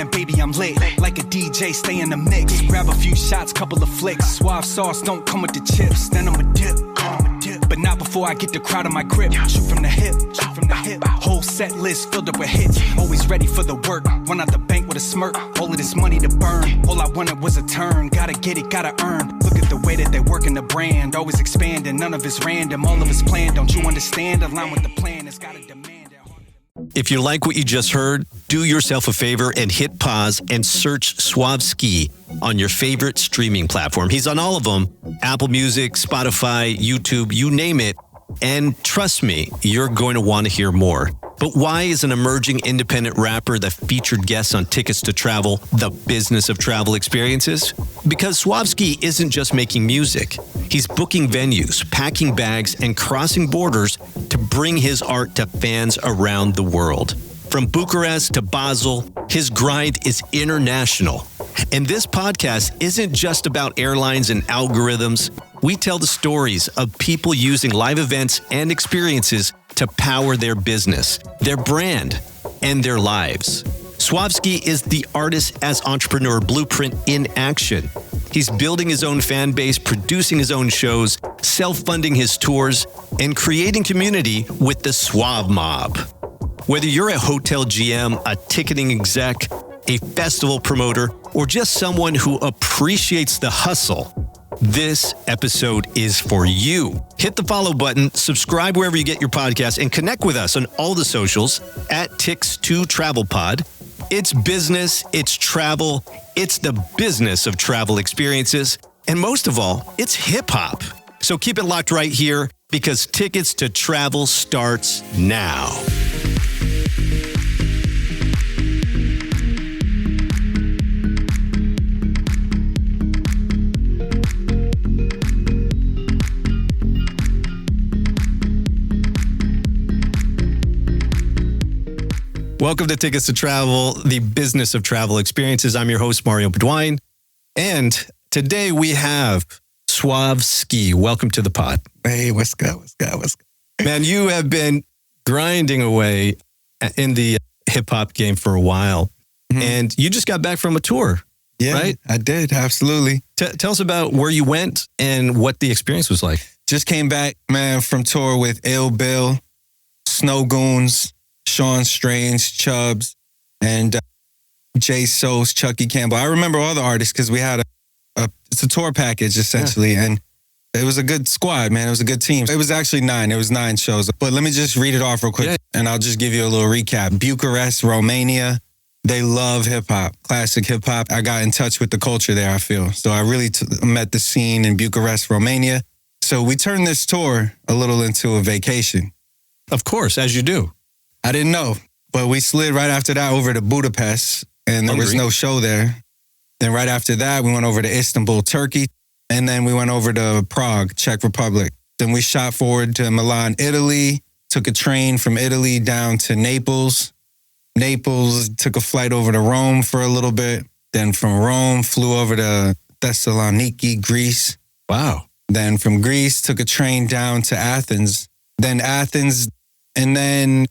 Man, baby, I'm lit. Like a DJ, stay in the mix. Grab a few shots, couple of flicks. Suave sauce, don't come with the chips. Then I'ma dip. But not before I get the crowd in my grip. Shoot from the hip. Whole set list filled up with hits. Always ready for the work. Run out the bank with a smirk. All of this money to burn. All I wanted was a turn. Gotta get it, gotta earn. Look at the way that they're working the brand. Always expanding, none of it's random. All of it's planned, don't you understand? Align with the plan, it's gotta demand. If you like what you just heard, do yourself a favor and hit pause and search SuaveSki on your favorite streaming platform. He's on all of them, Apple Music, Spotify, YouTube, you name it. And trust me, you're going to want to hear more. But why is an emerging independent rapper the featured guest on Tickets to Travel, the business of travel experiences? Because SuaveSki isn't just making music. He's booking venues, packing bags, and crossing borders to bring his art to fans around the world. From Bucharest to Basel, his grind is international. And this podcast isn't just about airlines and algorithms. We tell the stories of people using live events and experiences to power their business, their brand, and their lives. SuaveSki is the artist as entrepreneur blueprint in action. He's building his own fan base, producing his own shows, self-funding his tours, and creating community with the Suave Mob. Whether you're a hotel GM, a ticketing exec, a festival promoter, or just someone who appreciates the hustle, this episode is for you. Hit the follow button, subscribe wherever you get your podcasts, and connect with us on all the socials at Tix2TravelPod. It's business, it's travel, it's the business of travel experiences, and most of all, it's hip-hop. So keep it locked right here because Tickets to Travel starts now. Welcome to Tickets to Travel, the business of travel experiences. I'm your host, Mario Bedwine. And today we have SuaveSki. Welcome to the pod. Hey, what's good? Man, you have been grinding away in the hip-hop game for a while. Mm-hmm. And you just got back from a tour, yeah, right? I did, absolutely. Tell us about where you went and what the experience was like. Just came back, man, from tour with Ill Bill, Snow Goons, Sean Strange, Chubbs, and Jay Sos, Chucky Campbell. I remember all the artists because we had it's a tour package essentially, and it was a good squad, man. It was a good team. It was actually 9. It was 9 shows. But let me just read it off real quick, and I'll just give you a little recap. Bucharest, Romania. They love hip-hop, classic hip-hop. I got in touch with the culture there, I feel. So I really met the scene in Bucharest, Romania. So we turned this tour a little into a vacation. Of course, as you do. I didn't know, but we slid right after that over to Budapest, and there was no show there. Then right after that, we went over to Istanbul, Turkey, and then we went over to Prague, Czech Republic. Then we shot forward to Milan, Italy, took a train from Italy down to Naples. Naples, took a flight over to Rome for a little bit. Then from Rome, flew over to Thessaloniki, Greece. Wow. Then from Greece, took a train down to Athens. Then Athens, and then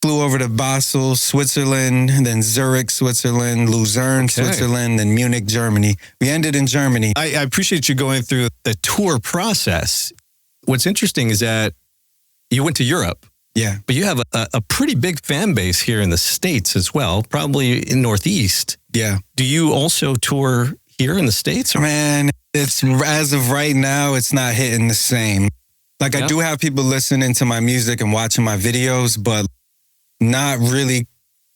flew over to Basel, Switzerland, then Zurich, Switzerland, Lucerne, Switzerland, then Munich, Germany. We ended in Germany. I appreciate you going through the tour process. What's interesting is that you went to Europe. Yeah. But you have a pretty big fan base here in the States as well, probably in Northeast. Yeah. Do you also tour here in the States? Man, it's as of right now, it's not hitting the same. Like I do have people listening to my music and watching my videos, but not really.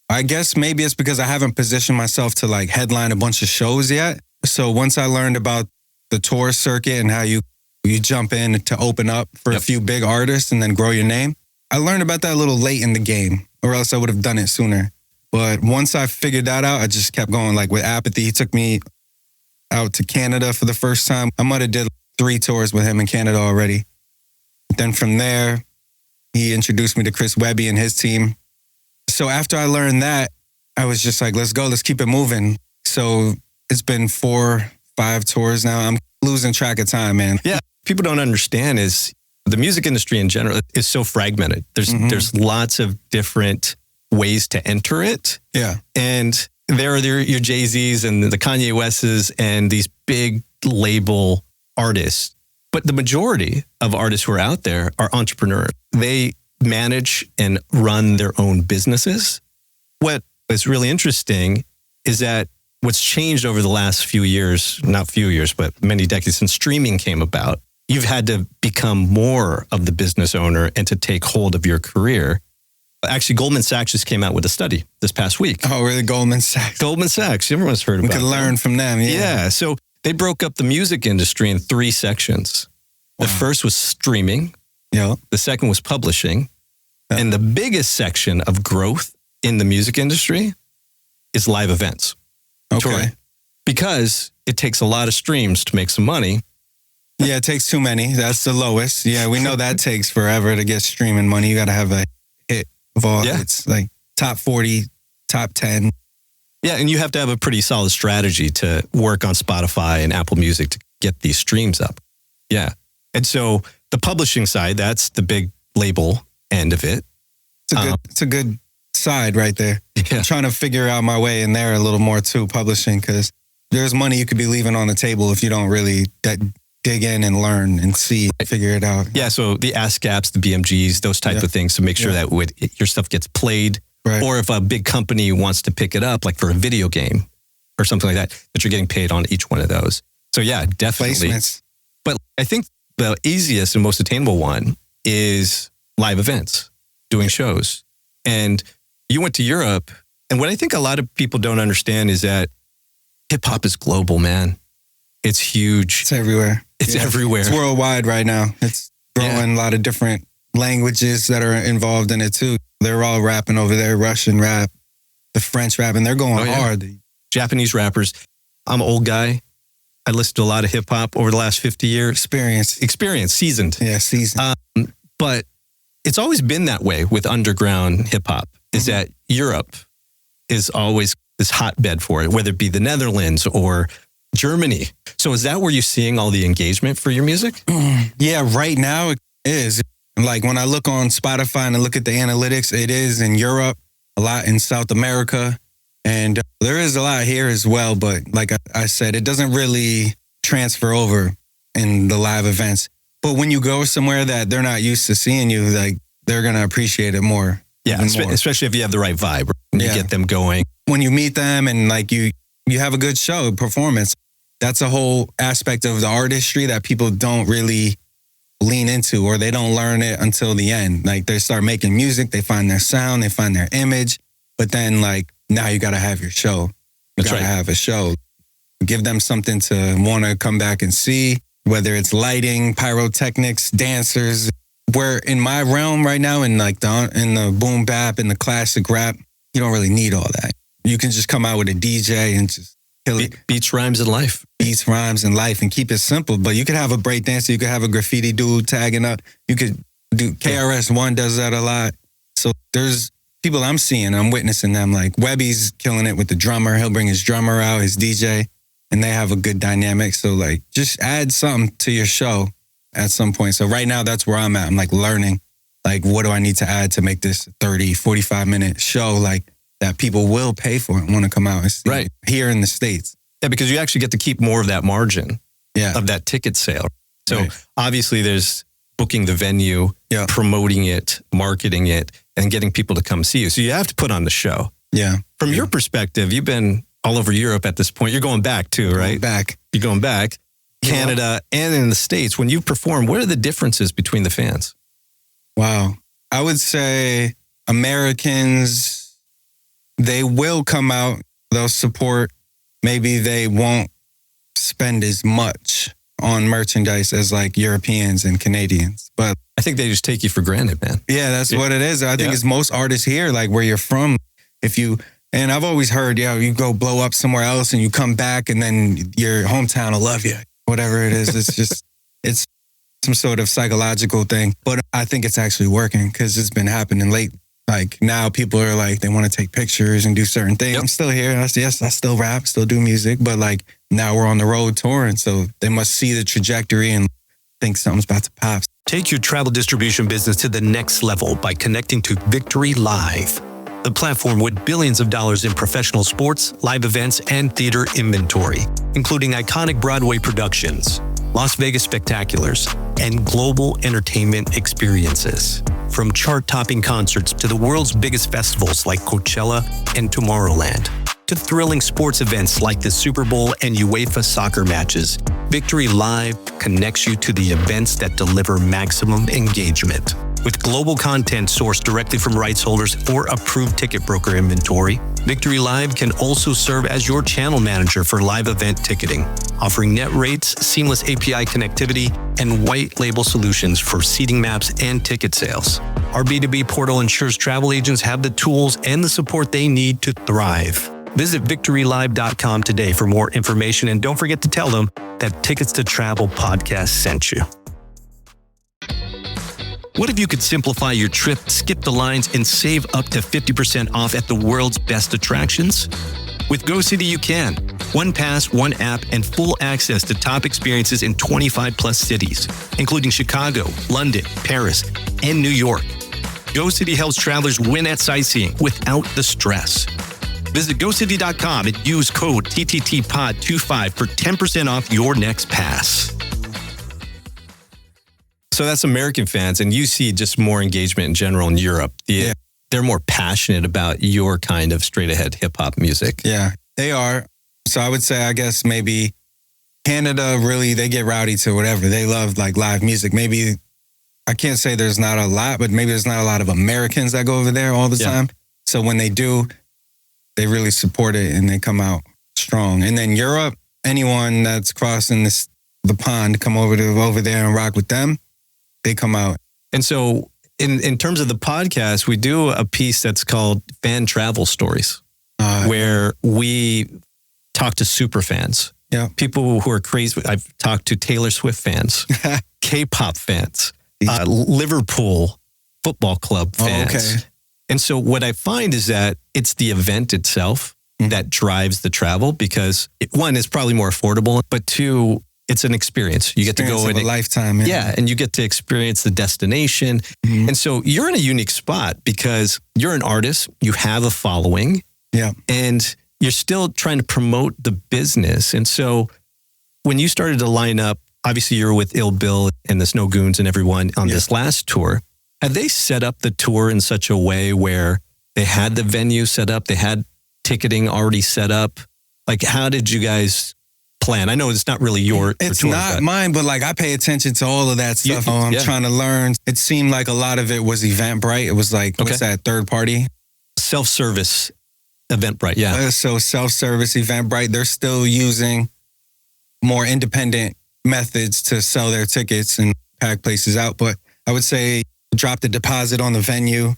I guess maybe it's because I haven't positioned myself to like headline a bunch of shows yet. So once I learned about the tour circuit and how you jump in to open up for a few big artists and then grow your name, I learned about that a little late in the game, or else I would have done it sooner. But once I figured that out, I just kept going. Like with Apathy, he took me out to Canada for the first time. I might have did 3 tours with him in Canada already. Then from there, he introduced me to Chris Webby and his team. So after I learned that, I was just like, let's go, let's keep it moving. So it's been 4-5 tours now. I'm losing track of time, man. Yeah, people don't understand is the music industry in general is so fragmented. There's lots of different ways to enter it. Yeah. And there are your Jay-Z's and the Kanye West's and these big label artists. But the majority of artists who are out there are entrepreneurs. They manage and run their own businesses. What is really interesting is that what's changed over the last few years, not few years, but many decades since streaming came about, you've had to become more of the business owner and to take hold of your career. Actually, Goldman Sachs just came out with a study this past week. Oh, really? Goldman Sachs? Goldman Sachs. Everyone's heard about it. We could learn from them, yeah. Yeah. So they broke up the music industry in 3 sections. The first was streaming. Yeah. The second was publishing. Yeah. And the biggest section of growth in the music industry is live events. Okay. Touring. Because it takes a lot of streams to make some money. Yeah, it takes too many. That's the lowest. Yeah, we know that takes forever to get streaming money. You got to have a hit of all. Yeah. It's like top 40, top 10. Yeah, and you have to have a pretty solid strategy to work on Spotify and Apple Music to get these streams up. Yeah. And so the publishing side, that's the big label end of it. It's a good side right there. Yeah. I'm trying to figure out my way in there a little more too, publishing, because there's money you could be leaving on the table if you don't really dig in and learn and see, figure it out. Yeah, so the ASCAPs, the BMGs, those type of things to make sure that your stuff gets played. Right. Or if a big company wants to pick it up, like for a video game or something like that, that you're getting paid on each one of those. So yeah, definitely. Placements. But I think the easiest and most attainable one is live events, doing shows. And you went to Europe. And what I think a lot of people don't understand is that hip hop is global, man. It's huge. It's everywhere. It's everywhere. It's worldwide right now. It's growing a lot of different languages that are involved in it too. They're all rapping over there, Russian rap, the French rap, and they're going hard. Japanese rappers. I'm an old guy. I listened to a lot of hip hop over the last 50 years. Experience, seasoned. Yeah, seasoned. But it's always been that way with underground hip hop, is that Europe is always this hotbed for it, whether it be the Netherlands or Germany. So is that where you're seeing all the engagement for your music? Yeah, right now it is. Like when I look on Spotify and I look at the analytics, it is in Europe, a lot in South America, and there is a lot here as well. But like I said, it doesn't really transfer over in the live events. But when you go somewhere that they're not used to seeing you, like they're going to appreciate it more. Yeah, especially if you have the right vibe and you get them going. When you meet them and like you have a good show, performance, that's a whole aspect of the artistry that people don't really lean into, or they don't learn it until the end. Like they start making music, they find their sound, they find their image, but then like now you got to have your show. You got to have a show. Give them something to want to come back and see, whether it's lighting, pyrotechnics, dancers. Where in my realm right now, in like in the boom bap and the classic rap, you don't really need all that. You can just come out with a DJ and just kill it. Beats, rhymes, and life. Beats, rhymes, and life, and keep it simple. But you could have a break dancer, you could have a graffiti dude tagging up. You could do KRS-One does that a lot. So there's people I'm seeing, I'm witnessing them. Like Webby's killing it with the drummer. He'll bring his drummer out, his DJ, and they have a good dynamic. So like just add something to your show at some point. So right now that's where I'm at. I'm like learning, like what do I need to add to make this 30, 45-minute show like that people will pay for and want to come out and see here in the States. Yeah, because you actually get to keep more of that margin of that ticket sale. So obviously there's booking the venue, promoting it, marketing it, and getting people to come see you. So you have to put on the show. Yeah. From your perspective, you've been all over Europe at this point. You're going back too, right? You're going back. Canada and in the States. When you perform, what are the differences between the fans? Wow. I would say Americans, they will come out, they'll support. Maybe they won't spend as much on merchandise as like Europeans and Canadians. But I think they just take you for granted, man. Yeah, that's what it is. I think it's most artists here, like where you're from. And I've always heard, you go blow up somewhere else and you come back and then your hometown will love you. Whatever it is, it's just, it's some sort of psychological thing. But I think it's actually working because it's been happening late. Like now people are like, they want to take pictures and do certain things. I'm still here. I still rap, still do music. But like now we're on the road touring. So they must see the trajectory and think something's about to pop. Take your travel distribution business to the next level by connecting to Victory Live. the platform with billions of dollars in professional sports, live events, and theater inventory, including iconic Broadway productions, Las Vegas spectaculars, and global entertainment experiences. From chart-topping concerts to the world's biggest festivals like Coachella and Tomorrowland, to thrilling sports events like the Super Bowl and UEFA soccer matches, Victory Live connects you to the events that deliver maximum engagement. With global content sourced directly from rights holders or approved ticket broker inventory, Victory Live can also serve as your channel manager for live event ticketing, offering net rates, seamless API connectivity, and white label solutions for seating maps and ticket sales. Our B2B portal ensures travel agents have the tools and the support they need to thrive. Visit victorylive.com today for more information, and don't forget to tell them that Tickets to Travel podcast sent you. What if you could simplify your trip, skip the lines, and save up to 50% off at the world's best attractions? With GoCity, you can. One pass, one app, and full access to top experiences in 25 plus cities, including Chicago, London, Paris, and New York. GoCity helps travelers win at sightseeing without the stress. Visit GoCity.com and use code TTTPOD25 for 10% off your next pass. So that's American fans, and you see just more engagement in general in Europe. They're more passionate about your kind of straight-ahead hip-hop music. Yeah, they are. So I would say, I guess maybe Canada, really, they get rowdy to whatever. They love like live music. Maybe, I can't say there's not a lot, but maybe there's not a lot of Americans that go over there all the time. So when they do, they really support it and they come out strong. And then Europe, anyone that's crossing the pond, come over there and rock with them, they come out. And so in terms of the podcast, we do a piece that's called Fan Travel Stories, where we talk to super fans. Yeah. People who are crazy. I've talked to Taylor Swift fans, K-pop fans, Liverpool Football Club fans. Okay. And so what I find is that it's the event itself that drives the travel, because one, it's probably more affordable, but two, it's an experience. You get to go in a lifetime. Yeah, and you get to experience the destination. Mm-hmm. And so you're in a unique spot because you're an artist, you have a following, and you're still trying to promote the business. And so when you started to line up, obviously you're with Ill Bill and the Snow Goons and everyone on this last tour. Had they set up the tour in such a way where they had the venue set up, they had ticketing already set up? Like, how did you guys plan? I know it's not really your It's tour, not mine, but like I pay attention to all of that stuff. I'm trying to learn. It seemed like a lot of it was Eventbrite. It was like, what's that, third party? Self-service Eventbrite, So self-service Eventbrite, they're still using more independent methods to sell their tickets and pack places out. But I would say drop the deposit on the venue,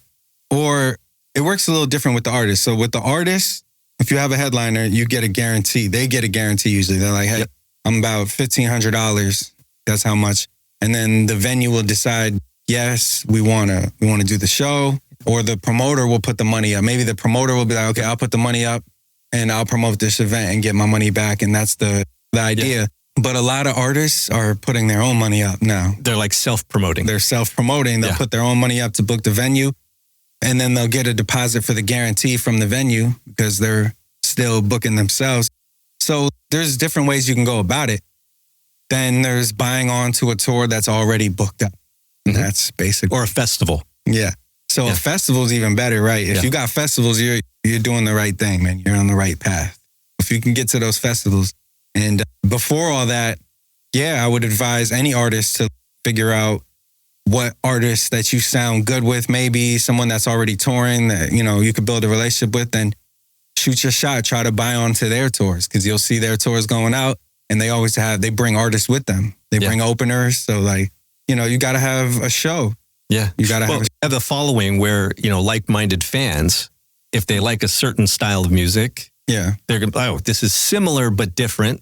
or it works a little different with the artist. So with the artist, if you have a headliner, you get a guarantee. They get a guarantee usually. They're like, hey, I'm about $1,500. That's how much. And then the venue will decide, yes, we want to do the show, or the promoter will put the money up. Maybe the promoter will be like, okay, I'll put the money up and I'll promote this event and get my money back. And that's the idea. Yeah. But a lot of artists are putting their own money up now. They're like self-promoting. They're self-promoting. They'll put their own money up to book the venue, and then they'll get a deposit for the guarantee from the venue because they're still booking themselves. So there's different ways you can go about it. Then there's buying onto a tour that's already booked up. Mm-hmm. That's basically. Or a festival. Yeah. So a festival's even better, right? If you got festivals, you're doing the right thing, man. You're on the right path. If you can get to those festivals. And before all that, I would advise any artist to figure out what artists that you sound good with, maybe someone that's already touring that, you could build a relationship with, and shoot your shot. Try to buy onto their tours, because you'll see their tours going out, and they bring artists with them. They bring openers. So like, you got to have a show. Yeah. You got to have a following where, like-minded fans, if they like a certain style of music, they're going to, this is similar but different.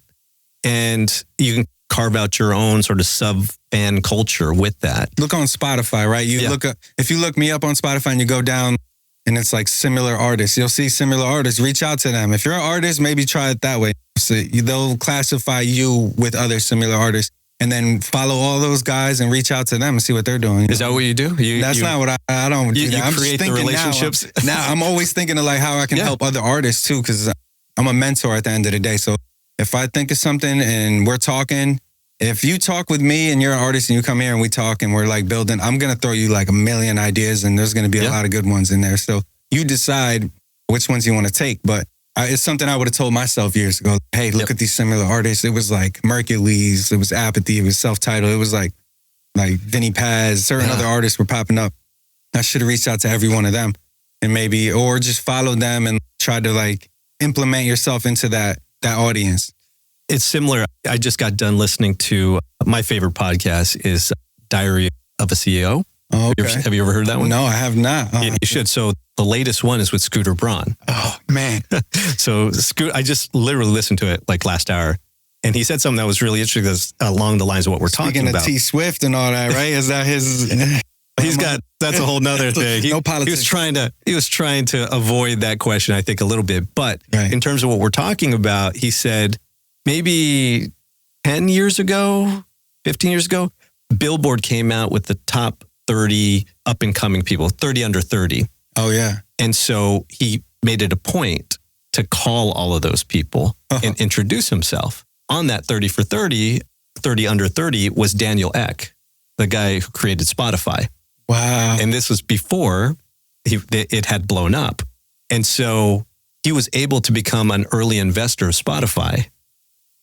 And you can carve out your own sort of sub-fan culture with that. Look on Spotify, right? If you look me up on Spotify and you go down and it's like similar artists, you'll see similar artists. Reach out to them. If you're an artist, maybe try it that way. So they'll classify you with other similar artists. and then follow all those guys and reach out to them and see what they're doing. Is that what you do? That's not what I don't do. That. I'm create just the relationships. Now I'm always thinking of like how I can help other artists too, because I'm a mentor at the end of the day. So if I think of something and we're talking, if you talk with me and you're an artist and you come here and we talk and we're like building, I'm going to throw you like a million ideas and there's going to be a lot of good ones in there. So you decide which ones you want to take. But it's something I would have told myself years ago. Hey, look at these similar artists. It was like Mercules, it was Apathy, it was Self-Titled. It was like Vinny Paz, certain other artists were popping up. I should have reached out to every one of them and maybe, or just follow them and try to like implement yourself into that audience. It's similar. I just got done listening to my favorite podcast is Diary of a CEO. Oh, okay. Have you ever heard that one? No, I have not. Oh, you should. So the latest one is with Scooter Braun. Oh, man. So I just literally listened to it like last hour. And he said something that was really interesting that's along the lines of what we're talking about. Speaking of T Swift and all that, right? Is that his... That's a whole nother thing. No politics. He was trying to avoid that question, I think, a little bit. But in terms of what we're talking about, he said maybe 10 years ago, 15 years ago, Billboard came out with the top 30 up and coming people, 30 under 30. Oh, yeah. And so he made it a point to call all of those people and introduce himself. On that 30 for 30, 30 under 30 was Daniel Ek, the guy who created Spotify. Wow. And this was before it had blown up. And so he was able to become an early investor of Spotify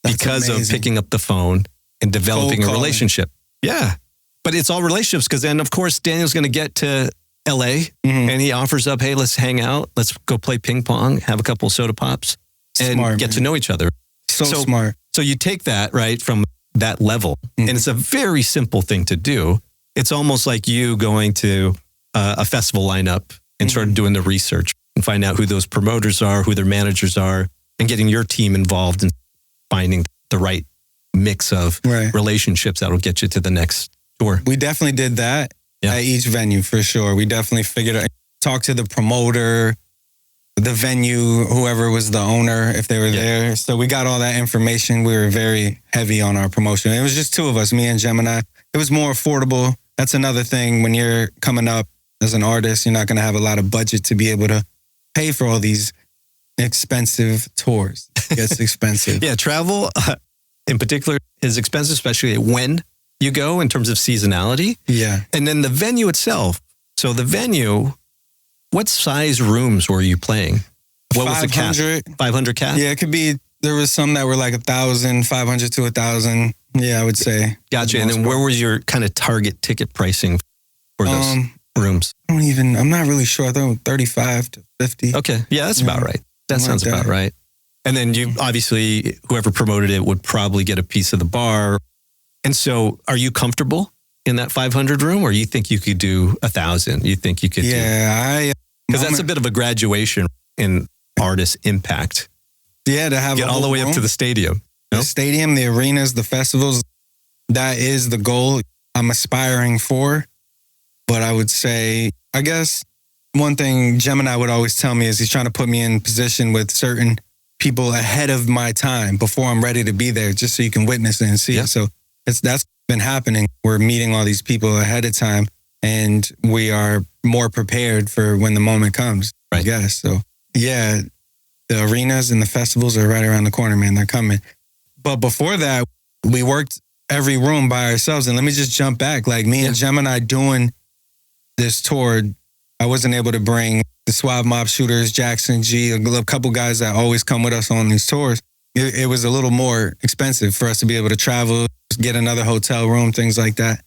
because of picking up the phone and developing a relationship. Yeah. But it's all relationships because then, of course, Daniel's going to get to LA and he offers up, hey, let's hang out. Let's go play ping pong, have a couple of soda pops and get to know each other. So smart. So you take that, right, from that level. And it's a very simple thing to do. It's almost like you going to a festival lineup and sort of doing the research and find out who those promoters are, who their managers are, and getting your team involved in finding the right mix of relationships that'll get you to the next tour. We definitely did that at each venue for sure. We definitely figured out, talked to the promoter, the venue, whoever was the owner, if they were there. So we got all that information. We were very heavy on our promotion. It was just two of us, me and Gemini. It was more affordable. That's another thing. When you're coming up as an artist, you're not going to have a lot of budget to be able to pay for all these expensive tours. It gets expensive. Travel in particular is expensive, especially when you go in terms of seasonality. Yeah. And then the venue itself. So the venue, what size rooms were you playing? What was the cap? 500 cap? Yeah, it could be. There was some that were like 1,000, 500 to 1,000. Yeah, I would say. Gotcha. And then where was your kind of target ticket pricing for those rooms? I'm not really sure. I thought 35 to 50. Okay. Yeah, that's about right. That sounds about right. And then you obviously, whoever promoted it would probably get a piece of the bar. And so are you comfortable in that 500 room or you think you could do 1,000? You think you could do? Yeah, because that's a bit of a graduation in artist impact. Yeah, to have get all the way up to the stadium. The stadium, the arenas, the festivals, that is the goal I'm aspiring for. But I would say, I guess one thing Gemini would always tell me is he's trying to put me in position with certain people ahead of my time before I'm ready to be there, just so you can witness it and see it. So that's been happening. We're meeting all these people ahead of time and we are more prepared for when the moment comes, I guess. So yeah, the arenas and the festivals are right around the corner, man. They're coming. But before that, we worked every room by ourselves. And let me just jump back. Like me and Gemini doing this tour, I wasn't able to bring the Suave Mob Shooters, Jackson G, a couple guys that always come with us on these tours. It was a little more expensive for us to be able to travel, get another hotel room, things like that.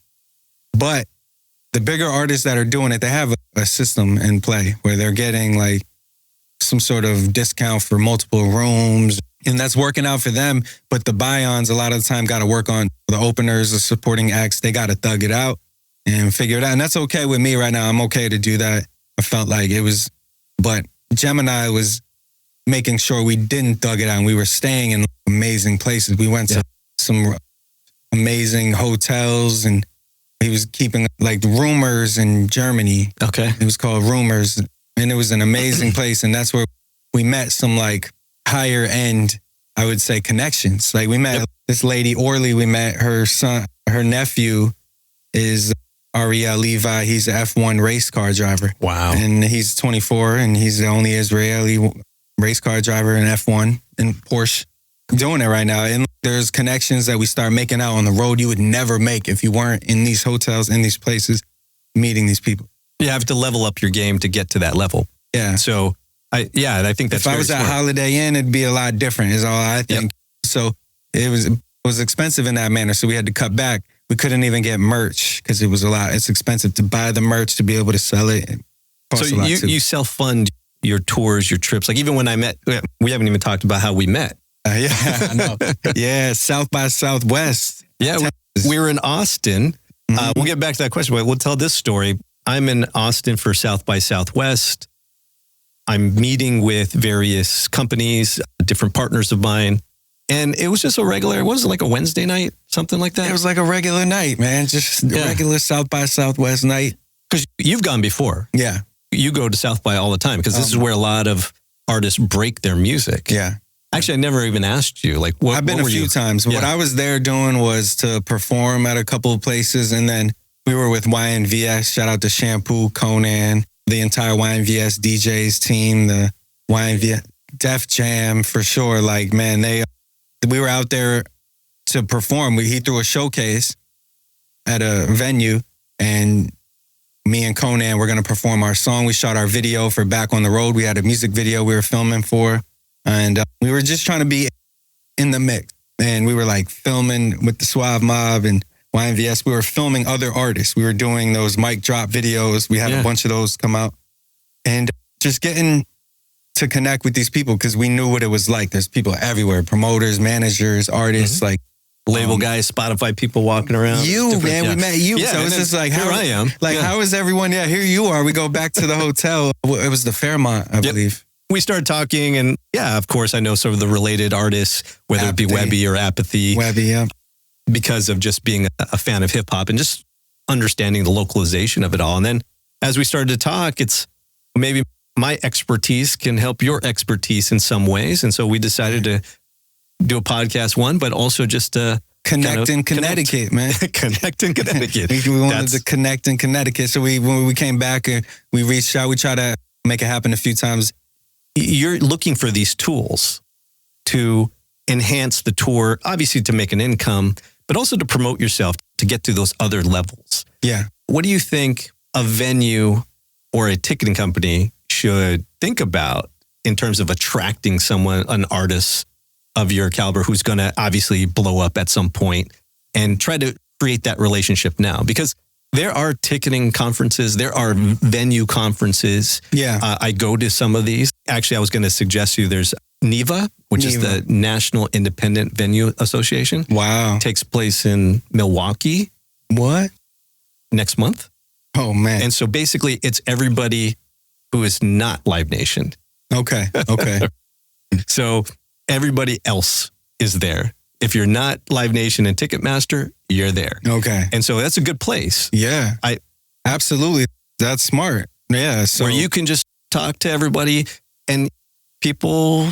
But the bigger artists that are doing it, they have a system in play where they're getting like some sort of discount for multiple rooms. And that's working out for them. But the buy-ons, a lot of the time, got to work on the openers, the supporting acts. They got to thug it out and figure it out. And that's okay with me right now. I'm okay to do that. I felt like it was, but Gemini was making sure we didn't thug it out. And we were staying in amazing places. We went to some amazing hotels and he was keeping like Rumors in Germany. Okay. It was called Rumors. And it was an amazing place. And that's where we met some like higher end I would say, connections. Like we met this lady, Orly, we met her son, her nephew is Ariel Levi. He's an F1 race car driver. Wow. And he's 24 and he's the only Israeli race car driver in F1 in Porsche doing it right now. And there's connections that we start making out on the road you would never make if you weren't in these hotels, in these places, meeting these people. You have to level up your game to get to that level. Yeah. So I think that's if I was at Holiday Inn, it'd be a lot different is all I think. Yep. So it was expensive in that manner. So we had to cut back. We couldn't even get merch because it's expensive to buy the merch to be able to sell it. So you self-fund your tours, your trips. Like even when I met, we haven't even talked about how we met. Yeah, I know. Yeah, South by Southwest. Yeah, we were in Austin. We'll get back to that question, but we'll tell this story. I'm in Austin for South by Southwest. I'm meeting with various companies, different partners of mine. And it was just a regular, what was it, like a Wednesday night? Something like that? It was like a regular night, man. Just a regular South by Southwest night. Because you've gone before. Yeah. You go to South by all the time because this is where a lot of artists break their music. Yeah. Actually, I never even asked you. Like, I've been a few times. Yeah. What I was there doing was to perform at a couple of places. And then we were with YNVS. Shout out to Shampoo, Conan, the entire YNVS DJs team, the YNVS Def Jam for sure. Like, man, we were out there to perform. He threw a showcase at a venue and me and Conan were going to perform our song. We shot our video for Back on the Road. We had a music video we were filming for. And we were just trying to be in the mix. And we were like filming with the Suave Mob and YNVS. We were filming other artists. We were doing those mic drop videos. We had a bunch of those come out. And just getting to connect with these people because we knew what it was like. There's people everywhere, promoters, managers, artists, like label guys, Spotify people walking around. We met you. Yeah, so it's just like, here I am. Like, how is everyone? Yeah, here you are. We go back to the hotel. It was the Fairmont, I believe. We started talking and of course I know some of the related artists, whether it be Webby or Apathy. Webby, yeah. Because of just being a fan of hip hop and just understanding the localization of it all. And then as we started to talk, it's maybe my expertise can help your expertise in some ways. And so we decided to do a podcast but also just connect in Connecticut, man. Connect in Connecticut. we wanted to connect in Connecticut. So when we came back and we reached out, we tried to make it happen a few times. You're looking for these tools to enhance the tour, obviously to make an income, but also to promote yourself to get to those other levels. Yeah. What do you think a venue or a ticketing company should think about in terms of attracting someone, an artist of your caliber who's going to obviously blow up at some point and try to create that relationship now? Because there are ticketing conferences. There are venue conferences. Yeah. I go to some of these. Actually, I was going to suggest you there's NIVA, which is the National Independent Venue Association. Wow. Takes place in Milwaukee. What? Next month. Oh, man. And so basically it's everybody who is not Live Nation. Okay. So everybody else is there. If you're not Live Nation and Ticketmaster, you're there. Okay. And so that's a good place. Yeah. Absolutely. That's smart. Yeah. So where you can just talk to everybody and people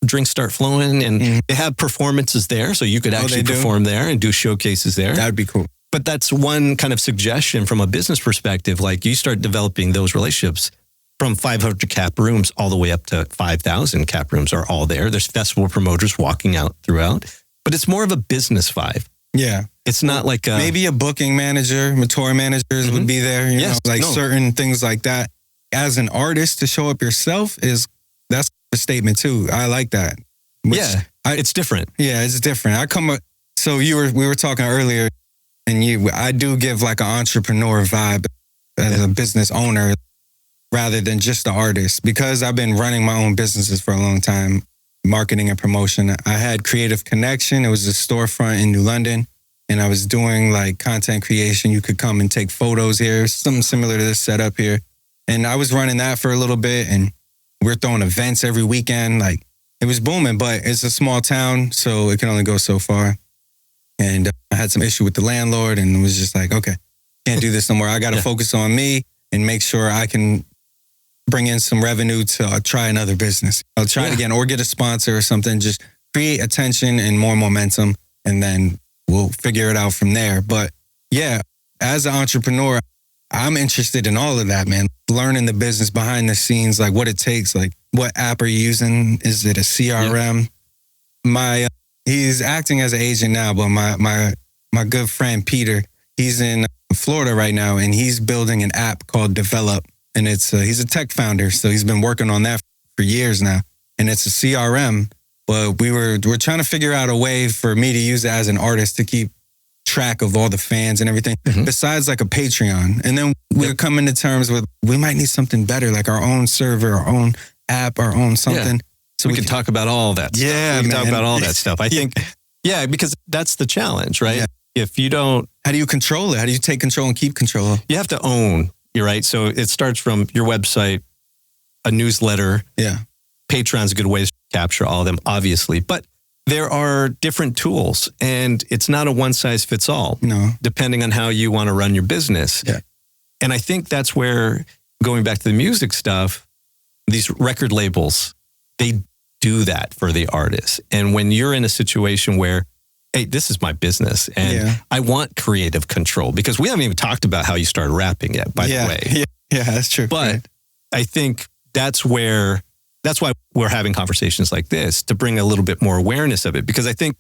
drinks start flowing and they have performances there. So you could actually perform there and do showcases there. That'd be cool. But that's one kind of suggestion from a business perspective. Like you start developing those relationships from 500 cap rooms all the way up to 5,000 cap rooms are all there. There's festival promoters walking out throughout, but it's more of a business vibe. Yeah. It's not like maybe a booking manager, tour managers would be there, you know, certain things like that. As an artist, to show up yourself that's a statement too. I like that. It's different. Yeah, it's different. So we were talking earlier and I do give like an entrepreneur vibe as a business owner rather than just the artist because I've been running my own businesses for a long time, marketing and promotion. I had Creative Connection. It was a storefront in New London and I was doing like content creation. You could come and take photos here, something similar to this setup here. And I was running that for a little bit and we're throwing events every weekend. Like it was booming, but it's a small town, so it can only go so far. And I had some issue with the landlord and was just like, okay, can't do this no more. I got to focus on me and make sure I can bring in some revenue to try another business. I'll try it again or get a sponsor or something. Just create attention and more momentum, and then we'll figure it out from there. But yeah, as an entrepreneur, I'm interested in all of that, man. Learning the business behind the scenes, like what it takes, like what app are you using? Is it a CRM? He's acting as an agent now, but my good friend Peter, he's in Florida right now, and he's building an app called Develop, and he's a tech founder, so he's been working on that for years now, and it's a CRM. But we're trying to figure out a way for me to use it as an artist to keep track of all the fans and everything, besides like a Patreon. And then we're coming to terms with we might need something better, like our own server, our own app, our own something. Yeah. So we can talk about all that stuff. Yeah, we can talk about all that stuff. I think, because that's the challenge, right? Yeah. If you don't... How do you control it? How do you take control and keep control? You have to own, you're right. So it starts from your website, a newsletter. Yeah. Patreon's a good way to capture all of them, obviously. But there are different tools, and it's not a one-size-fits-all. No. Depending on how you want to run your business. Yeah. And I think that's where, going back to the music stuff, these record labels, they do that for the artists. And when you're in a situation where, hey, this is my business, and I want creative control, because we haven't even talked about how you started rapping yet, by the way. Yeah, that's true. But I think that's why we're having conversations like this, to bring a little bit more awareness of it. Because I think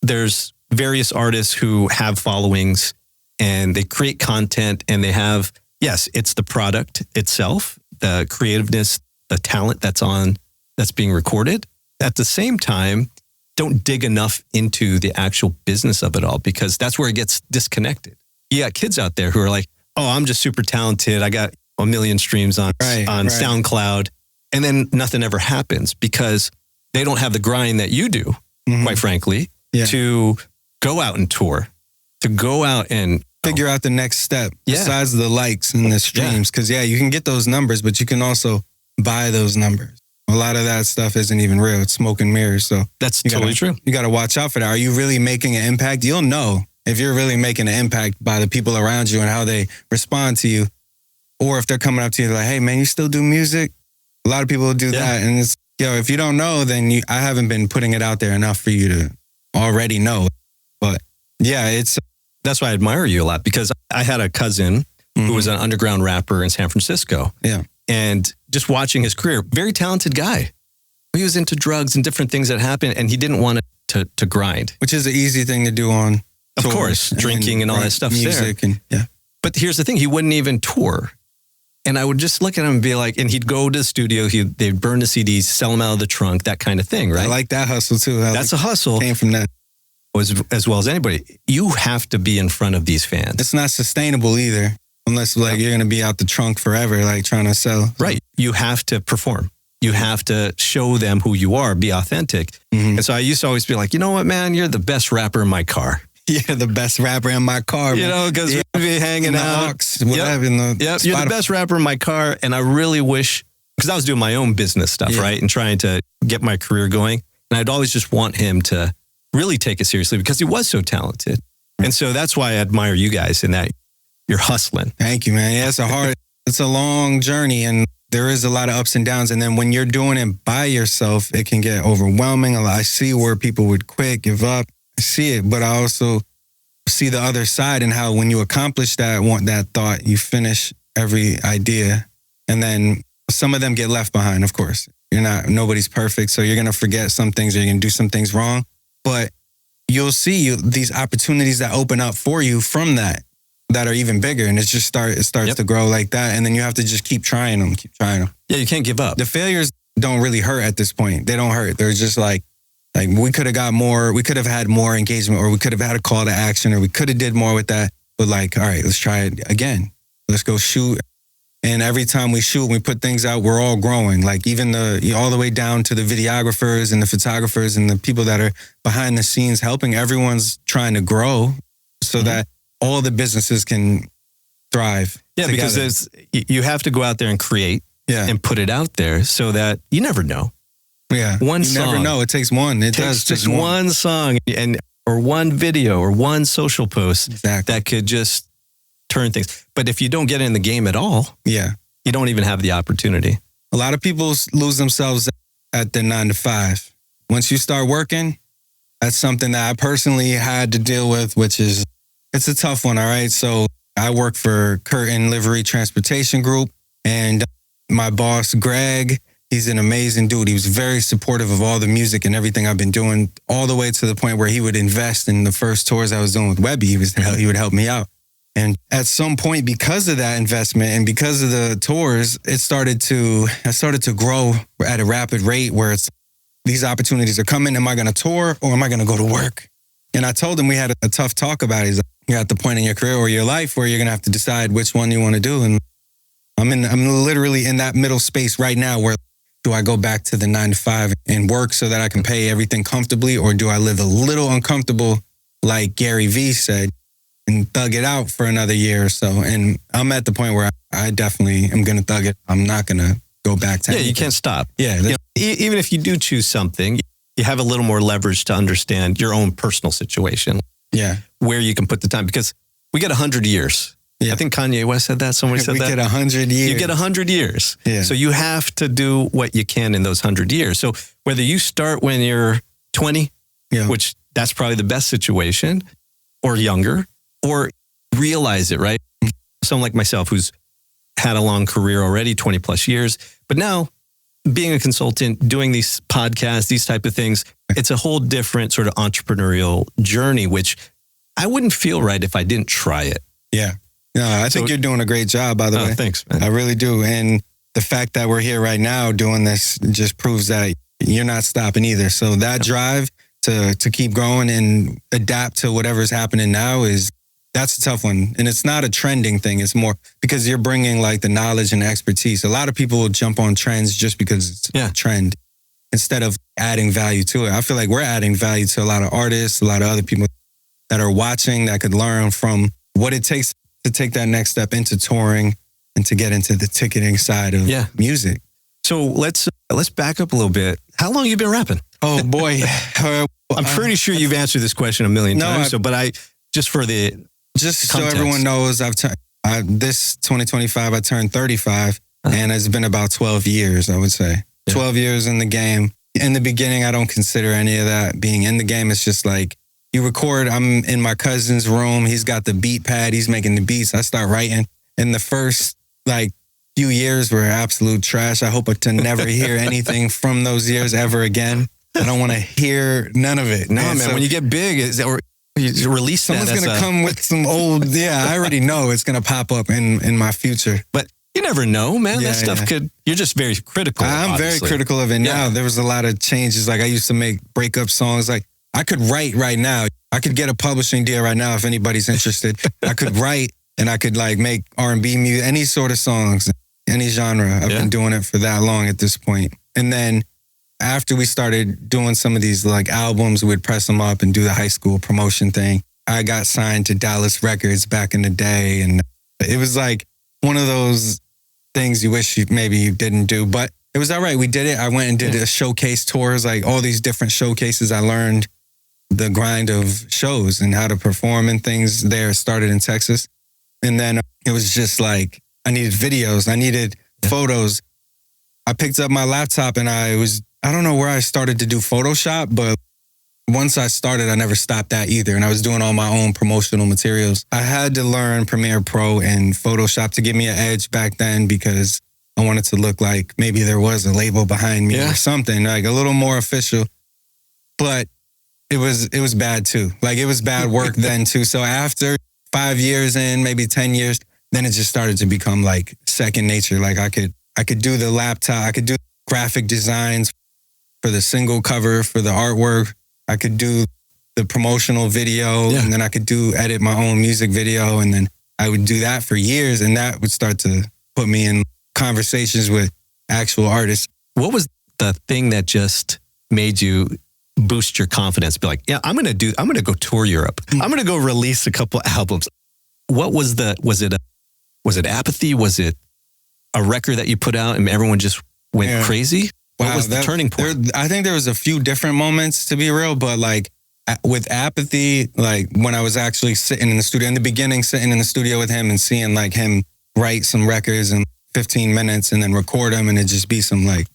there's various artists who have followings and they create content, and they have, yes, it's the product itself, the creativeness, the talent that's being recorded. At the same time, don't dig enough into the actual business of it all, because that's where it gets disconnected. You got kids out there who are like, oh, I'm just super talented. I got 1 million streams on SoundCloud. And then nothing ever happens, because they don't have the grind that you do, quite frankly, to go out and tour, to go out and figure out the next step besides the likes and the streams. Because, you can get those numbers, but you can also buy those numbers. A lot of that stuff isn't even real. It's smoke and mirrors. So that's totally true. You got to watch out for that. Are you really making an impact? You'll know if you're really making an impact by the people around you and how they respond to you. Or if they're coming up to you like, hey, man, you still do music? A lot of people will do that. And it's, if you don't know, then I haven't been putting it out there enough for you to already know. But that's why I admire you a lot, because I had a cousin who was an underground rapper in San Francisco. Yeah. And just watching his career, very talented guy. He was into drugs and different things that happened, and he didn't want to grind. Which is an easy thing to do on Of course, drinking and all that stuff's music there. But here's the thing, he wouldn't even tour. And I would just look at him and be like, and he'd go to the studio, they'd burn the CDs, sell them out of the trunk, that kind of thing, right? I like that hustle too. That's a hustle. Came from that. As well as anybody. You have to be in front of these fans. It's not sustainable either, unless you're going to be out the trunk forever, like trying to sell. Right. You have to perform. You have to show them who you are, be authentic. And so I used to always be like, you know what, man, you're the best rapper in my car. You're the best rapper in my car. You know, because we'd be hanging out. You're the best rapper in my car. And I really wish, because I was doing my own business stuff, right? And trying to get my career going. And I'd always just want him to really take it seriously, because he was so talented. And so that's why I admire you guys in that you're hustling. Thank you, man. Yeah, it's a long journey, and there is a lot of ups and downs. And then when you're doing it by yourself, it can get overwhelming. I see where people would quit, give up. I see it, but I also see the other side, and how when you accomplish that thought, you finish every idea. And then some of them get left behind, of course. Nobody's perfect, so you're going to forget some things, or you're going to do some things wrong. But you'll see these opportunities that open up for you from that are even bigger. And it starts to grow like that. And then you have to just keep trying them. Yeah, you can't give up. The failures don't really hurt at this point. They don't hurt. They're just like we could have got more, we could have had more engagement, or we could have had a call to action, or we could have did more with that. But all right, let's try it again. Let's go shoot. And every time we shoot, we put things out, we're all growing. Like even all the way down to the videographers and the photographers and the people that are behind the scenes helping. Everyone's trying to grow so that all the businesses can thrive. Yeah, together. because you have to go out there and create and put it out there, so that you never know. Yeah, one song. You never know. It takes one. It takes just one song or one video or one social post that could just turn things. But if you don't get in the game at all, you don't even have the opportunity. A lot of people lose themselves at their 9 to 5. Once you start working, that's something that I personally had to deal with, which is, it's a tough one, all right? So I work for Curtin Livery Transportation Group, and my boss, Greg, he's an amazing dude. He was very supportive of all the music and everything I've been doing, all the way to the point where he would invest in the first tours I was doing with Webby. He would help me out. And at some point, because of that investment and because of the tours, I started to grow at a rapid rate where it's, these opportunities are coming. Am I going to tour or am I going to go to work? And I told him, we had a tough talk about it. He's like, you're at the point in your career or your life where you're going to have to decide which one you want to do. And I'm literally in that middle space right now where, do I go back to the 9 to 5 and work so that I can pay everything comfortably? Or do I live a little uncomfortable, like Gary Vee said, and thug it out for another year or so? And I'm at the point where I definitely am going to thug it. I'm not going to go back to anything. You can't stop. Yeah. Even if you do choose something, you have a little more leverage to understand your own personal situation. Yeah. Where you can put the time, because we get 100 years. Yeah. I think Kanye West said that. Somebody said that. We get 100 years. You get 100 years. Yeah. So you have to do what you can in those 100 years. So whether you start when you're 20, which that's probably the best situation, or younger, or realize it, right? Someone like myself who's had a long career already, 20 plus years, but now being a consultant, doing these podcasts, these type of things, it's a whole different sort of entrepreneurial journey, which I wouldn't feel right if I didn't try it. Yeah. No, I think you're doing a great job, by the way. Thanks, man. I really do. And the fact that we're here right now doing this just proves that you're not stopping either. So that drive to keep growing and adapt to whatever's happening now that's a tough one. And it's not a trending thing. It's more because you're bringing like the knowledge and expertise. A lot of people will jump on trends just because it's a trend instead of adding value to it. I feel like we're adding value to a lot of artists, a lot of other people that are watching that could learn from what it takes to take that next step into touring and to get into the ticketing side of music. So let's back up a little bit. How long have you been rapping? Oh boy. I'm pretty sure you've answered this question a million times. Just so everyone knows, this 2025, I turned 35 and it's been about 12 years, I would say. 12 years in the game. In the beginning, I don't consider any of that being in the game. It's just like, you record, I'm in my cousin's room. He's got the beat pad. He's making the beats. I start writing. And the first few years were absolute trash. I hope to never hear anything from those years ever again. I don't want to hear none of it. No, man. So when you get big, you release someone's going to come with some old, I already know it's going to pop up in my future. But you never know, man. That stuff you're just very critical. I'm very critical of it now. There was a lot of changes. Like I used to make breakup songs. Like I could write right now. I could get a publishing deal right now if anybody's interested. I could write and I could make R&B music, any sort of songs, any genre. I've been doing it for that long at this point. And then after we started doing some of these albums, we'd press them up and do the high school promotion thing. I got signed to Dallas Records back in the day. And it was one of those things you wish maybe you didn't do, but it was all right. We did it. I went and did a showcase tours, all these different showcases. I learned the grind of shows and how to perform and things there. It started in Texas. And then it was just I needed videos. I needed photos. I picked up my laptop and I don't know where I started to do Photoshop, but once I started, I never stopped that either. And I was doing all my own promotional materials. I had to learn Premiere Pro and Photoshop to give me an edge back then because I wanted to look like maybe there was a label behind me or something, a little more official. But it was bad too. It was bad work then too. So after 5 years in, maybe 10 years, then it just started to become second nature. I could do the laptop, I could do graphic designs for the single cover, for the artwork. I could do the promotional video and then I could edit my own music video. And then I would do that for years. And that would start to put me in conversations with actual artists. What was the thing that just made you boost your confidence? Be like, I'm going to go tour Europe. I'm going to go release a couple albums. What was was it apathy? Was it a record that you put out and everyone just went crazy? What was the turning point? I think there was a few different moments, to be real, but with apathy, when I was actually sitting in the studio, in the beginning, sitting in the studio with him and seeing him write some records and 15 minutes and then record them and it just be some like,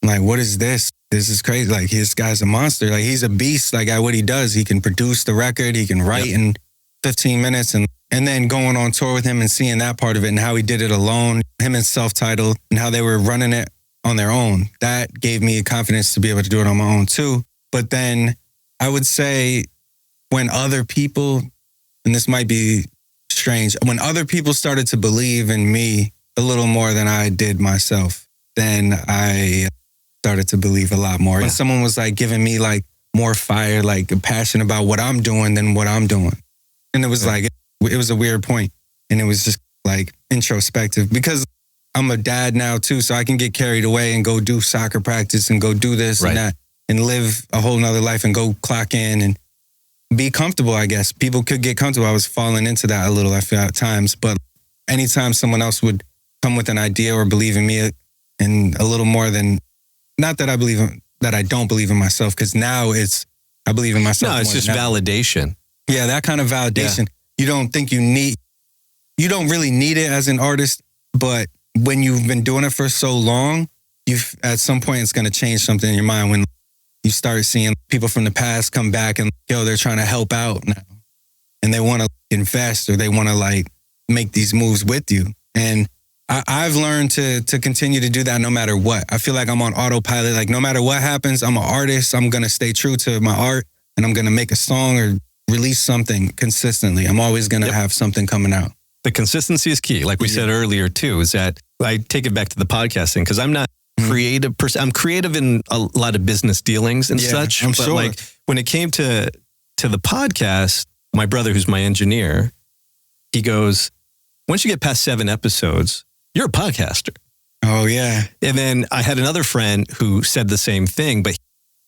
what is this? This is crazy. Like, this guy's a monster. Like, he's a beast. Like, at what he does, he can produce the record. He can write in 15 minutes. And then going on tour with him and seeing that part of it and how he did it alone, him and Self-Titled, and how they were running it on their own. That gave me confidence to be able to do it on my own too. But then I would say when other people, and this might be strange, when other people started to believe in me a little more than I did myself, then I started to believe a lot more. When someone was like giving me like more fire, like a passion about what I'm doing than what I'm doing. And it was like, it was a weird point. And it was just like introspective because I'm a dad now too. So I can get carried away and go do soccer practice and go do this and that and live a whole nother life and go clock in and be comfortable, I guess. People could get comfortable. I was falling into that a little, I feel, at times. But anytime someone else would come with an idea or believe in me and a little more than, not that I believe in, that I don't believe in myself, because now I believe in myself. No, it's just validation. Yeah, that kind of validation. Yeah. You don't think you don't really need it as an artist, but when you've been doing it for so long, at some point it's going to change something in your mind when you start seeing people from the past come back and, they're trying to help out now. And they want to invest or they want to like make these moves with you. And I've learned to continue to do that no matter what. I feel like I'm on autopilot. Like no matter what happens, I'm an artist. I'm going to stay true to my art and I'm going to make a song or release something consistently. I'm always going to have something coming out. The consistency is key. Like we said earlier too, is that I take it back to the podcasting because I'm not creative person. I'm creative in a lot of business dealings and such. I'm but sure. Like when it came to the podcast, my brother, who's my engineer, he goes, once you get past 7 episodes, you're a podcaster. Oh, yeah. And then I had another friend who said the same thing, but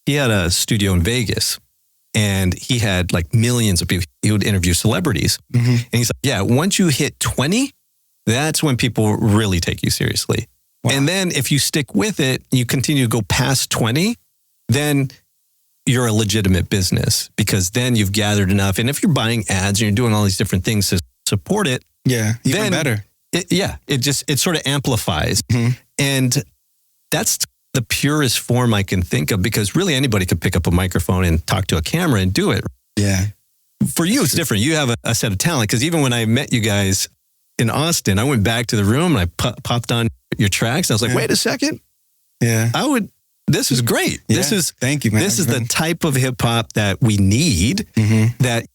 he had a studio in Vegas and he had like millions of people. He would interview celebrities. Mm-hmm. And he's like, yeah, once you hit 20, that's when people really take you seriously. Wow. And then if you stick with it, you continue to go past 20, then you're a legitimate business because then you've gathered enough. And if you're buying ads and you're doing all these different things to support it, even better. It sort of amplifies. Mm-hmm. And that's the purest form I can think of because really anybody could pick up a microphone and talk to a camera and do it. Yeah. For you, it's different. You have a set of talent because even when I met you guys in Austin, I went back to the room and I popped on your tracks. And I was like, wait a second. Yeah. This is great. Yeah. Thank you, man. This is the type of hip hop that we need. Mm-hmm. That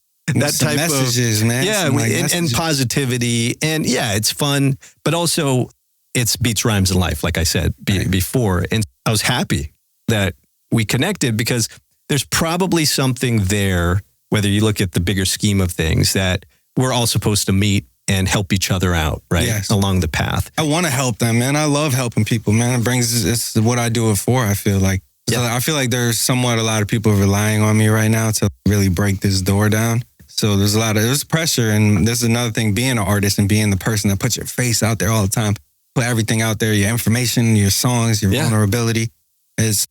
type messages, of man. Yeah, and positivity. And yeah, it's fun, but also it's beats, rhymes, and life, like I said before. And I was happy that we connected because there's probably something there, whether you look at the bigger scheme of things, that we're all supposed to meet and help each other out, right? Yes. Along the path. I want to help them, man. I love helping people, man. It's what I do it for, I feel like. Yeah. So I feel like there's somewhat a lot of people relying on me right now to really break this door down. So there's pressure. And this is another thing, being an artist and being the person that puts your face out there all the time, put everything out there, your information, your songs, your vulnerability, it's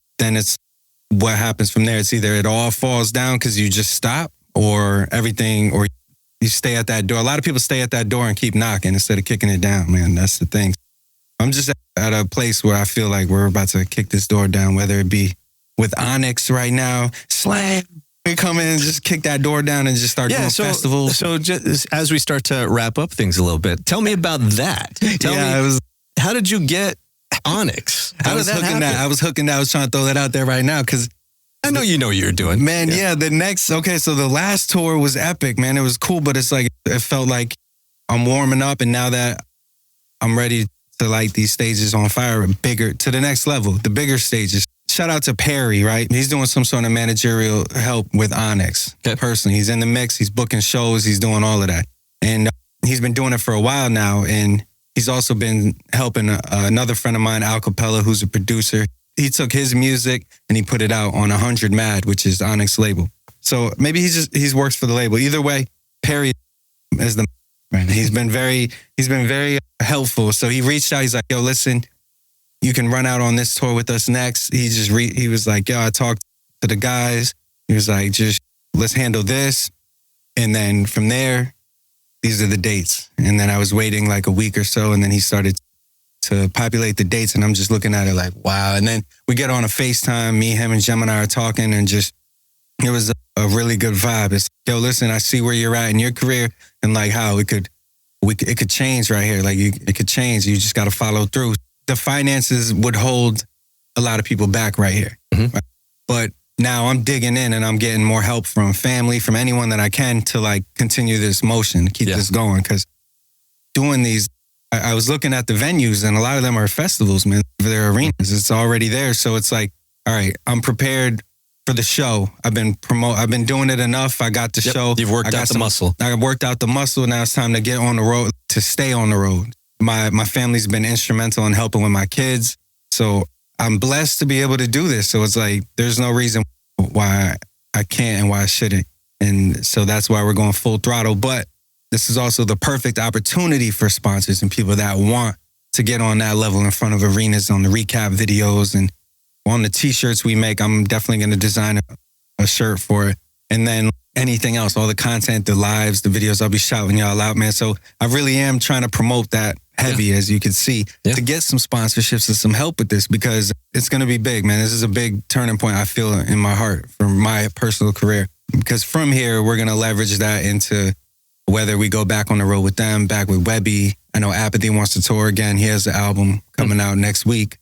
what happens from there. It's either it all falls down because you just stop or you stay at that door. A lot of people stay at that door and keep knocking instead of kicking it down, man. That's the thing. I'm just at a place where I feel like we're about to kick this door down, whether it be with Onyx right now, slam. We come in and just kick that door down and just start doing festivals. So just as we start to wrap up things a little bit, tell me about that. Tell me, how did you get Onyx? How did that happen? I was hooking that. I was trying to throw that out there right now because I know you know what you're doing. Man, so the last tour was epic, man. It was cool, but it's like, it felt like I'm warming up and now that I'm ready to light these stages on fire bigger, to the next level, the bigger stages. Shout out to Perry, right? He's doing some sort of managerial help with Onyx. Personally, he's in the mix, he's booking shows, he's doing all of that. And he's been doing it for a while now. And he's also been helping another friend of mine, Al Capella, who's a producer. He took his music and he put it out on 100 Mad, which is Onyx label. So maybe he's works for the label. Either way, Perry is the man. He's been very helpful. So he reached out. He's like, yo, listen, you can run out on this tour with us next. He was like, yo, I talked to the guys. He was like, just let's handle this. And then from there, these are the dates. And then I was waiting like a week or so. And then he started to populate the dates. And I'm just looking at it like, wow. And then we get on a FaceTime, me, him, and Gemini are talking, and just, it was a really good vibe. It's, yo, listen, I see where you're at in your career and like how it could change right here. Like it could change. You just got to follow through. The finances would hold a lot of people back right here. Mm-hmm. Right? But now I'm digging in and I'm getting more help from family, from anyone that I can to like continue this motion, keep this going. Because doing these, I was looking at the venues and a lot of them are festivals, man. They're arenas. It's already there. So it's like, all right, I'm prepared for the show. I've been doing it enough. I got the show. You've worked out the muscle. I worked out the muscle. Now it's time to get on the road, to stay on the road. My family's been instrumental in helping with my kids. So I'm blessed to be able to do this. So it's like, there's no reason why I can't and why I shouldn't. And so that's why we're going full throttle. But this is also the perfect opportunity for sponsors and people that want to get on that level in front of arenas, on the recap videos and on the t-shirts we make. I'm definitely going to design a shirt for it. And then anything else, all the content, the lives, the videos, I'll be shouting y'all out, man. So I really am trying to promote that heavy, as you can see, to get some sponsorships and some help with this, because it's going to be big, man. This is a big turning point, I feel, in my heart for my personal career. Because from here, we're going to leverage that into whether we go back on the road with them, back with Webby. I know Apathy wants to tour again. He has the album coming out next week.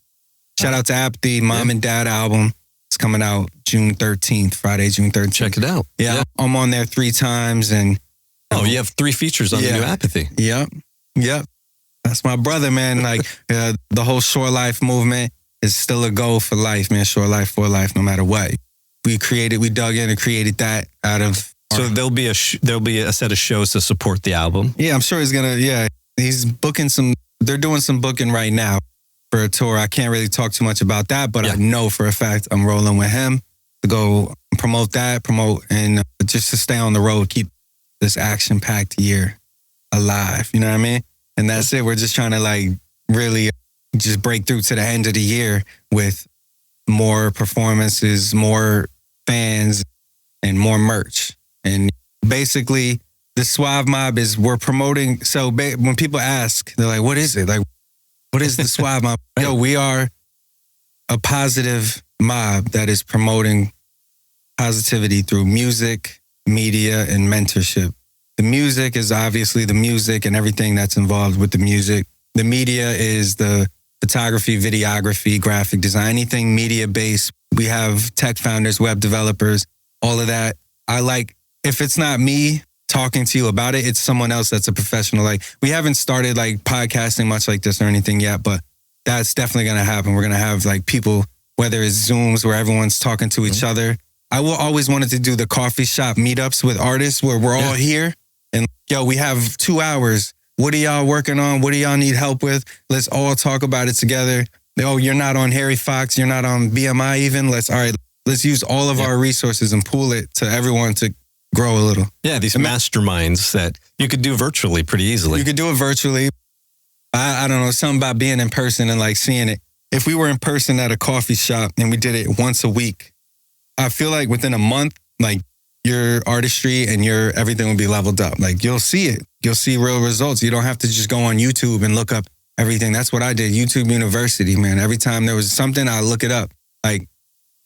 Shout out to Apathy, Mom and Dad album. It's coming out June 13th, Friday, June 13th. Check it out. Yeah. I'm on there 3 times. And you have 3 features on the new Apathy. Yep. That's my brother, man. Like the whole Shore Life movement is still a goal for life, man. Shore Life, for life, no matter what. We dug in and created that out of. So there'll be a set of shows to support the album. Yeah, I'm sure he's gonna. Yeah, he's booking some. They're doing some booking right now for a tour. I can't really talk too much about that, but I know for a fact I'm rolling with him to go promote, and just to stay on the road, keep this action-packed year alive. You know what I mean? And that's it. We're just trying to like really just break through to the end of the year with more performances, more fans, and more merch. And basically, the Suave Mob is, we're promoting. So when people ask, they're like, what is it? Like, what is the Suave Mob? Yo, we are a positive mob that is promoting positivity through music, media, and mentorship. The music is obviously the music and everything that's involved with the music. The media is the photography, videography, graphic design, anything media-based. We have tech founders, web developers, all of that. If it's not me talking to you about it, it's someone else that's a professional. Like, we haven't started like podcasting much like this or anything yet, but that's definitely going to happen. We're going to have like people, whether it's Zooms where everyone's talking to each other. I will always wanted to do the coffee shop meetups with artists where we're all here and yo, we have 2 hours. What are y'all working on? What do y'all need help with? Let's all talk about it together. Oh, you're not on Harry Fox. You're not on BMI even. Let's use all of our resources and pool it to everyone to grow a little. Yeah, these masterminds that you could do virtually pretty easily. You could do it virtually. I don't know, something about being in person and like seeing it. If we were in person at a coffee shop and we did it once a week, I feel like within a month, like your artistry and your everything will be leveled up. Like you'll see it. You'll see real results. You don't have to just go on YouTube and look up everything. That's what I did. YouTube University, man. Every time there was something, I look it up. Like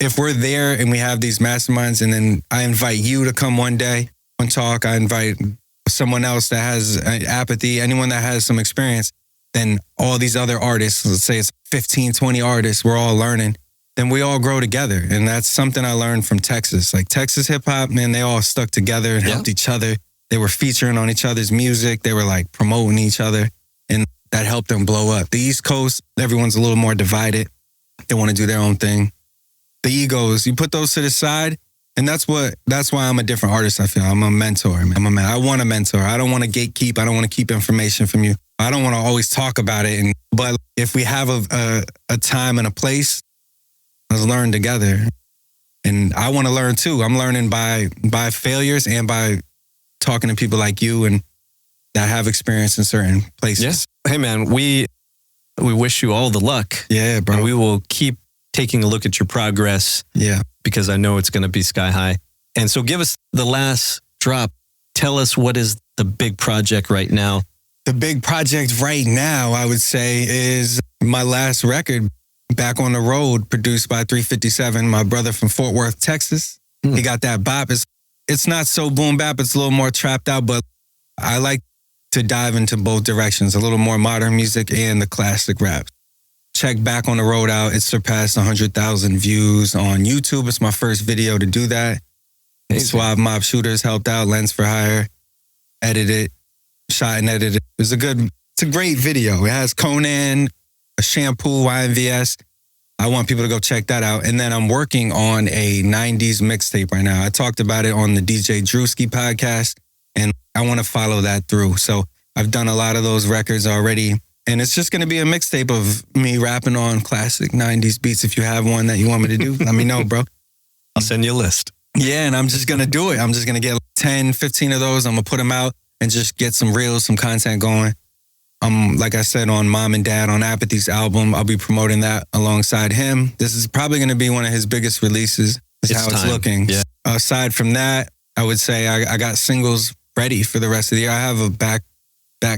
if we're there and we have these masterminds and then I invite you to come one day and talk, I invite someone else that has Apathy, anyone that has some experience, then all these other artists, let's say it's 15, 20 artists, we're all learning, then we all grow together. And that's something I learned from Texas. Like Texas hip hop, man, they all stuck together and helped each other. They were featuring on each other's music. They were like promoting each other and that helped them blow up. The East Coast, everyone's a little more divided. They want to do their own thing. The egos, you put those to the side, and that's why I'm a different artist, I feel. I'm a mentor, man. I want a mentor. I don't want to gatekeep. I don't want to keep information from you. I don't want to always talk about it. But if we have a time and a place, let's learn together. And I want to learn too. I'm learning by failures and by talking to people like you and that have experience in certain places. Yes. Hey, man, we wish you all the luck. Yeah, bro. And we will keep taking a look at your progress. Yeah. Because I know it's going to be sky high. And so give us the last drop. Tell us what is the big project right now The big project right now, I would say, is my last record, Back on the Road, produced by 357, my brother from Fort Worth, Texas. He got that bop. It's not so boom bap, it's a little more trapped out, but I like to dive into both directions, a little more modern music and the classic rap. Check Back on the Road out. It surpassed 100,000 views on YouTube. It's my first video to do that. Suave Mob Shooters helped out, Lens for Hire, edited, shot and edited. It's a great video. It has Conan, a shampoo, YNVS. I want people to go check that out. And then I'm working on a 90s mixtape right now. I talked about it on the DJ Drewski podcast, and I want to follow that through. So I've done a lot of those records already. And it's just going to be a mixtape of me rapping on classic 90s beats. If you have one that you want me to do, let me know, bro. I'll send you a list. Yeah, and I'm just going to do it. I'm just going to get 10, 15 of those. I'm going to put them out and just get some reels, some content going. Like I said, on Mom and Dad on Apathy's album, I'll be promoting that alongside him. This is probably going to be one of his biggest releases. Is how it's looking. Yeah. Aside from that, I would say I got singles ready for the rest of the year. I have a back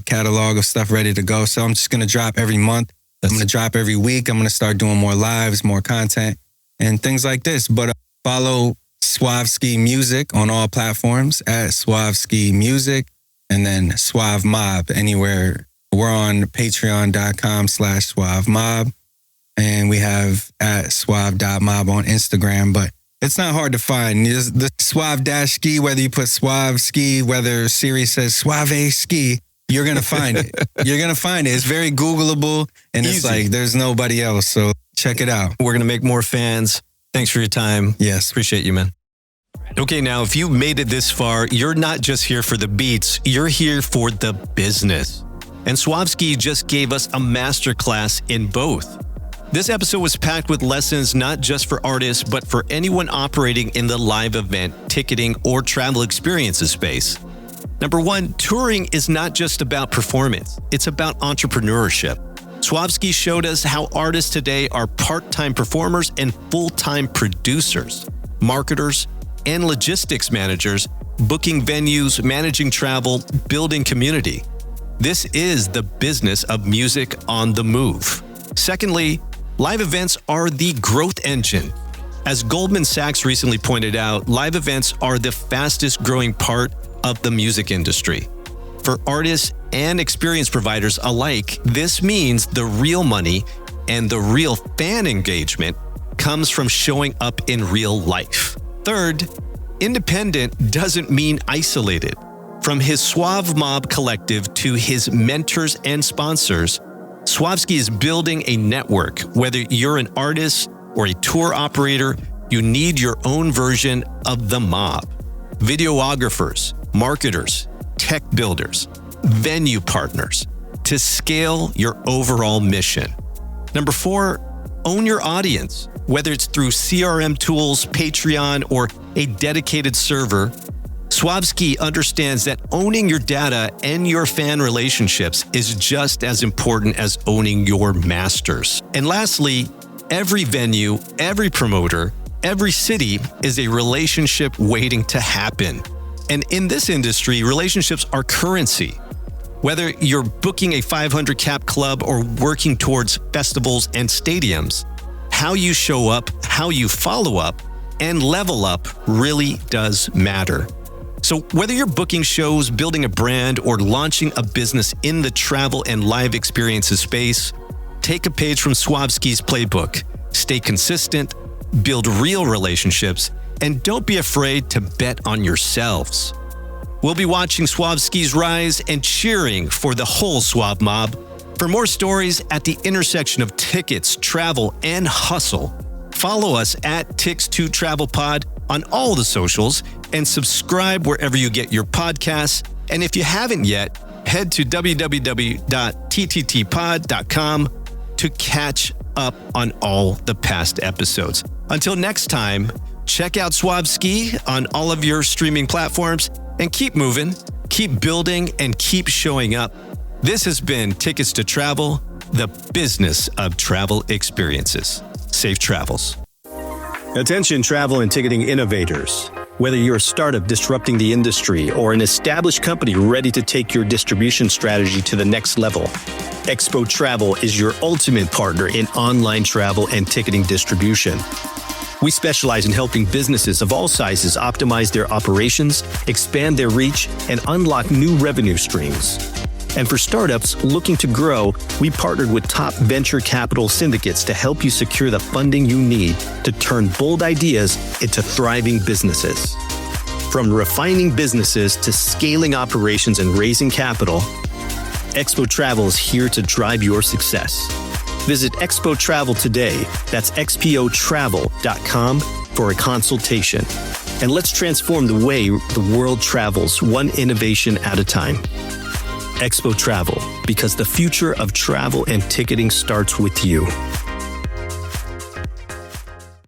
catalog of stuff ready to go. So I'm just going to drop every month. I'm going to drop every week. I'm going to start doing more lives, more content, and things like this. But follow SuaveSki Music on all platforms at SuaveSki Music, and then Suave Mob anywhere. We're on patreon.com/SuaveMob, and we have at suave.mob on Instagram, but it's not hard to find. The Suave-Ski, whether you put SuaveSki, whether Siri says SuaveSki, you're going to find it. You're going to find it. It's very Googleable, and it's like there's nobody else. So check it out. We're going to make more fans. Thanks for your time. Yes. Appreciate you, man. Okay, now, if you made it this far, you're not just here for the beats. You're here for the business. And SuaveSki just gave us a masterclass in both. This episode was packed with lessons not just for artists, but for anyone operating in the live event, ticketing, or travel experiences space. Number one, touring is not just about performance. It's about entrepreneurship. SuaveSki showed us how artists today are part-time performers and full-time producers, marketers, and logistics managers, booking venues, managing travel, building community. This is the business of music on the move. Secondly, live events are the growth engine. As Goldman Sachs recently pointed out, live events are the fastest growing part of the music industry. For artists and experience providers alike, this means the real money and the real fan engagement comes from showing up in real life. Third, independent doesn't mean isolated. From his Suave Mob collective to his mentors and sponsors, SuaveSki is building a network. Whether you're an artist or a tour operator, you need your own version of the mob. Videographers, marketers, tech builders, venue partners to scale your overall mission. Number four, own your audience. Whether it's through CRM tools, Patreon, or a dedicated server, SuaveSki understands that owning your data and your fan relationships is just as important as owning your masters. And lastly, every venue, every promoter, every city is a relationship waiting to happen. And in this industry, relationships are currency. Whether you're booking a 500 cap club or working towards festivals and stadiums, how you show up, how you follow up, and level up really does matter. So whether you're booking shows, building a brand, or launching a business in the travel and live experiences space, take a page from SuaveSki's playbook. Stay consistent, build real relationships, and don't be afraid to bet on yourselves. We'll be watching SuaveSki's rise and cheering for the whole Suave Mob. For more stories at the intersection of tickets, travel, and hustle, follow us at Tix2TravelPod on all the socials and subscribe wherever you get your podcasts. And if you haven't yet, head to www.tttpod.com to catch up on all the past episodes. Until next time, check out SuaveSki on all of your streaming platforms and keep moving, keep building, and keep showing up. This has been Tickets to Travel, the business of travel experiences. Safe travels. Attention travel and ticketing innovators. Whether you're a startup disrupting the industry or an established company ready to take your distribution strategy to the next level, Expo Travel is your ultimate partner in online travel and ticketing distribution. We specialize in helping businesses of all sizes optimize their operations, expand their reach, and unlock new revenue streams. And for startups looking to grow, we partnered with top venture capital syndicates to help you secure the funding you need to turn bold ideas into thriving businesses. From refining businesses to scaling operations and raising capital, Expo Travel is here to drive your success. Visit Expo Travel today. That's xpotravel.com for a consultation. And let's transform the way the world travels, one innovation at a time. Expo Travel, because the future of travel and ticketing starts with you.